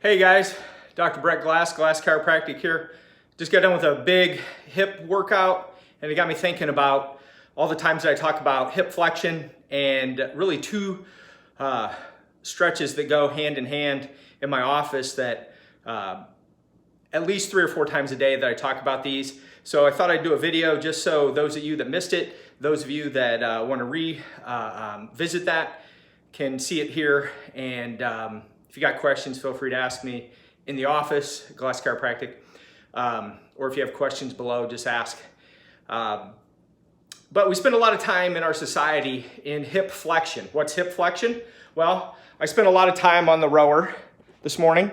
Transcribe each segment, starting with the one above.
Hey guys, Dr. Brett Glass Chiropractic here. Just got done with a big hip workout and it got me thinking about all the times that I talk about hip flexion and really two stretches that go hand in hand in my office that at least 3 or 4 times a day that I talk about these. So I thought I'd do a video just so those of you that missed it, those of you that want to visit that can see it here. And if you got questions, feel free to ask me in the office, Glass Chiropractic, or if you have questions below, just ask. But we spend a lot of time in our society in hip flexion. What's hip flexion? Well, I spent a lot of time on the rower this morning,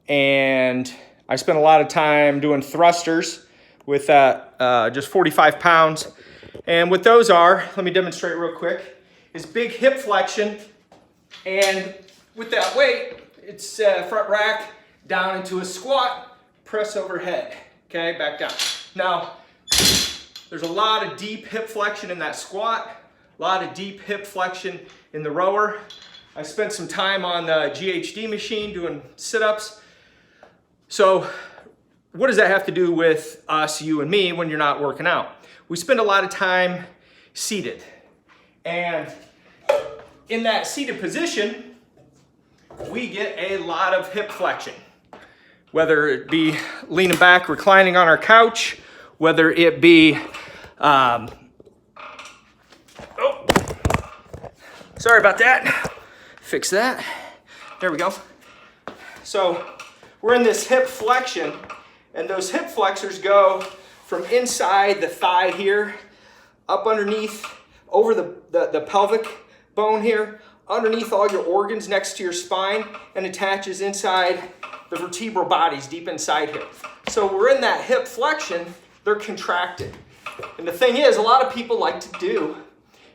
and I spent a lot of time doing thrusters with just 45 pounds. And what those are, let me demonstrate real quick, is big hip flexion. And with that weight, it's front rack down into a squat, press overhead, okay, back down. Now, there's a lot of deep hip flexion in that squat, a lot of deep hip flexion in the rower. I spent some time on the GHD machine doing sit-ups. So what does that have to do with us, you and me, when you're not working out? We spend a lot of time seated. And in that seated position, we get a lot of hip flexion. Whether it be leaning back, reclining on our couch, whether it be, sorry about that. Fix that. There we go. So we're in this hip flexion, and those hip flexors go from inside the thigh here, up underneath, over the pelvic bone here, underneath all your organs next to your spine, and attaches inside the vertebral bodies deep inside here. So we're in that hip flexion, they're contracted. And the thing is, a lot of people like to do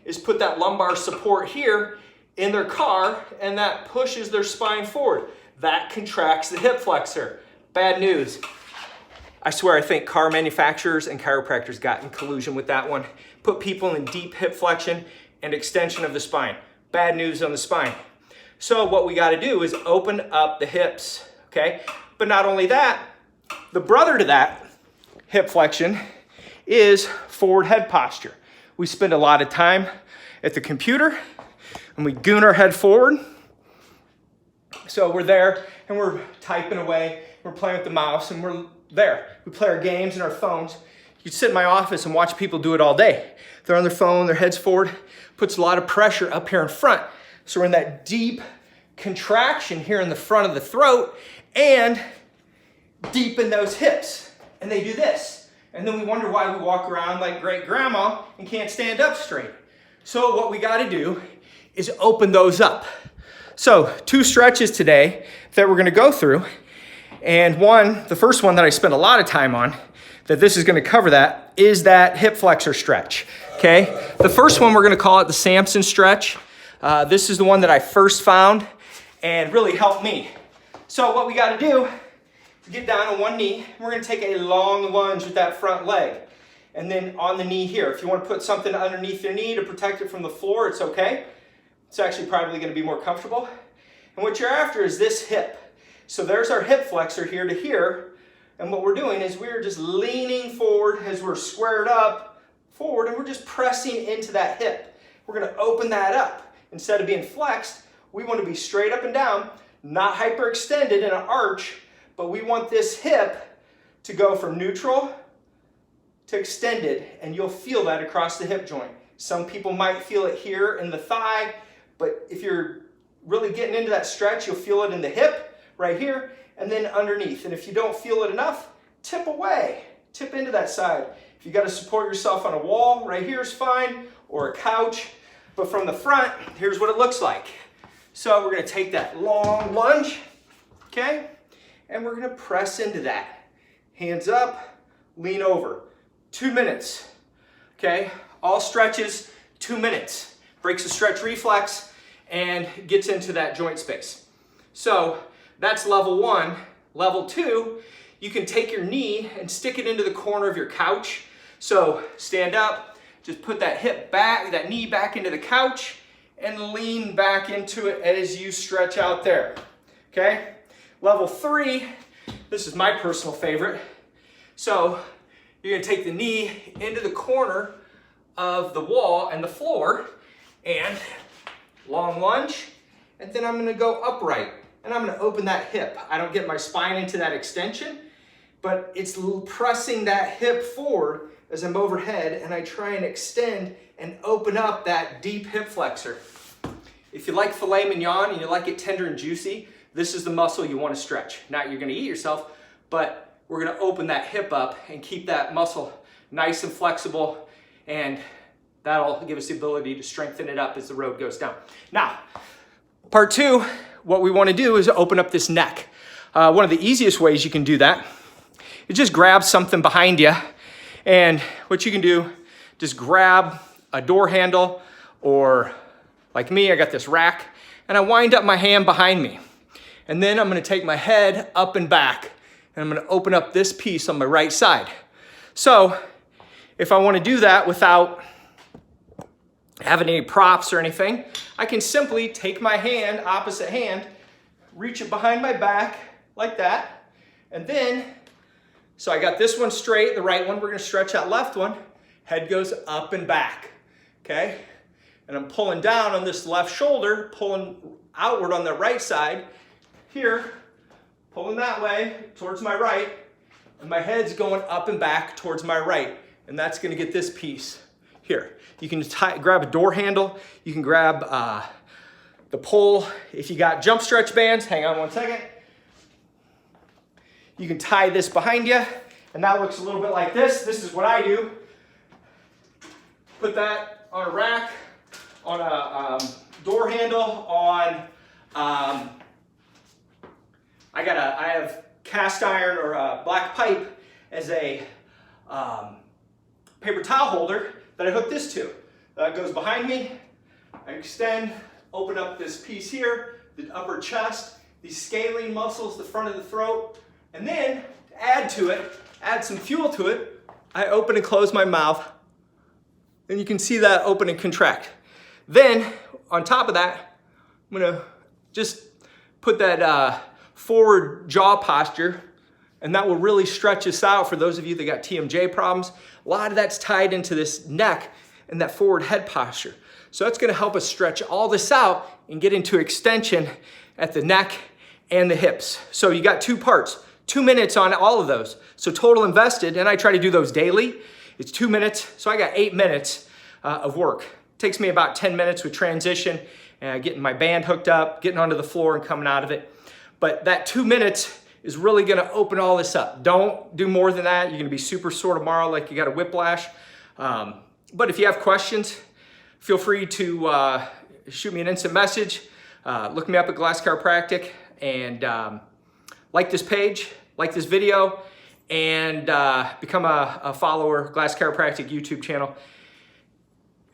is put that lumbar support here in their car, and that pushes their spine forward. That contracts the hip flexor. Bad news. I swear, I think car manufacturers and chiropractors got in collusion with that one. Put people in deep hip flexion and extension of the spine. Bad news on the spine. So what we got to do is open up the hips, okay? But not only that, the brother to that hip flexion is forward head posture. We spend a lot of time at the computer and we goon our head forward. So we're there and we're typing away, we're playing with the mouse, and we're there. We play our games and our phones. You sit in my office and watch people do it all day. They're on their phone, their head's forward, puts a lot of pressure up here in front. So we're in that deep contraction here in the front of the throat and deep in those hips. And they do this. And then we wonder why we walk around like great grandma and can't stand up straight. So what we got to do is open those up. So 2 stretches today that we're going to go through. And the first one that I spent a lot of time on, that this is going to cover that, is that hip flexor stretch, okay? The first one, we're going to call it the Samson stretch. This is the one that I first found and really helped me. So what we got to do, get down on one knee. We're going to take a long lunge with that front leg. And then on the knee here, if you want to put something underneath your knee to protect it from the floor, it's okay. It's actually probably going to be more comfortable. And what you're after is this hip. So there's our hip flexor here to here. And what we're doing is we're just leaning forward as we're squared up forward, and we're just pressing into that hip. We're going to open that up. Instead of being flexed, we want to be straight up and down, not hyperextended in an arch, but we want this hip to go from neutral to extended, and you'll feel that across the hip joint. Some people might feel it here in the thigh, but if you're really getting into that stretch, you'll feel it in the hip right here, and then underneath. And if you don't feel it enough, tip away, tip into that side. If you got to support yourself on a wall, right here is fine, or a couch. But from the front, here's what it looks like. So we're going to take that long lunge, okay? And we're going to press into that. Hands up, lean over. 2 minutes, okay? All stretches, 2 minutes. Breaks the stretch reflex and gets into that joint space. So that's level 1. Level 2, you can take your knee and stick it into the corner of your couch. So stand up, just put that hip back, that knee back into the couch, and lean back into it as you stretch out there, okay? Level 3, this is my personal favorite. So you're gonna take the knee into the corner of the wall and the floor, and long lunge, and then I'm gonna go upright, and I'm gonna open that hip. I don't get my spine into that extension, but it's pressing that hip forward as I'm overhead, and I try and extend and open up that deep hip flexor. If you like filet mignon and you like it tender and juicy, this is the muscle you want to stretch. Not you're going to eat yourself, but we're going to open that hip up and keep that muscle nice and flexible, and that'll give us the ability to strengthen it up as the road goes down. Now, part 2, what we want to do is open up this neck. One of the easiest ways you can do that is just grab something behind you, and what you can do, just grab a door handle, or like me, I got this rack, and I wind up my hand behind me. And then I'm gonna take my head up and back, and I'm gonna open up this piece on my right side. So if I wanna do that without having any props or anything, I can simply take my hand, opposite hand, reach it behind my back like that, and then, so I got this one straight, the right one, we're gonna stretch that left one, head goes up and back, okay? And I'm pulling down on this left shoulder, pulling outward on the right side, here, pulling that way towards my right, and my head's going up and back towards my right, and that's gonna get this piece here. You can grab a door handle, you can grab the pole. If you got jump stretch bands, hang on one second. You can tie this behind you, and that looks a little bit like this. This is what I do. Put that on a rack, on a door handle, on I have cast iron or a black pipe as a paper towel holder that I hook this to. That goes behind me. I extend, open up this piece here, the upper chest, these scalene muscles, the front of the throat, and then to add to it, add some fuel to it, I open and close my mouth, and you can see that open and contract. Then, on top of that, I'm gonna just put that forward jaw posture, and that will really stretch us out for those of you that got TMJ problems. A lot of that's tied into this neck and that forward head posture. So that's gonna help us stretch all this out and get into extension at the neck and the hips. So you got 2 parts, 2 minutes on all of those. So total invested, and I try to do those daily, it's 2 minutes, so I got 8 minutes of work. Takes me about 10 minutes with transition, getting my band hooked up, getting onto the floor and coming out of it. But that 2 minutes is really gonna open all this up. Don't do more than that. You're gonna be super sore tomorrow like you got a whiplash. But if you have questions, feel free to shoot me an instant message. Look me up at Glass Chiropractic, and like this page, like this video, and become a follower, Glass Chiropractic YouTube channel.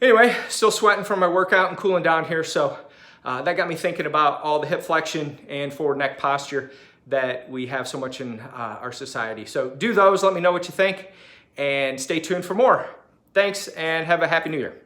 Anyway, still sweating from my workout and cooling down here, so that got me thinking about all the hip flexion and forward neck posture that we have so much in our society. So do those, let me know what you think, and stay tuned for more. Thanks, and have a happy new year.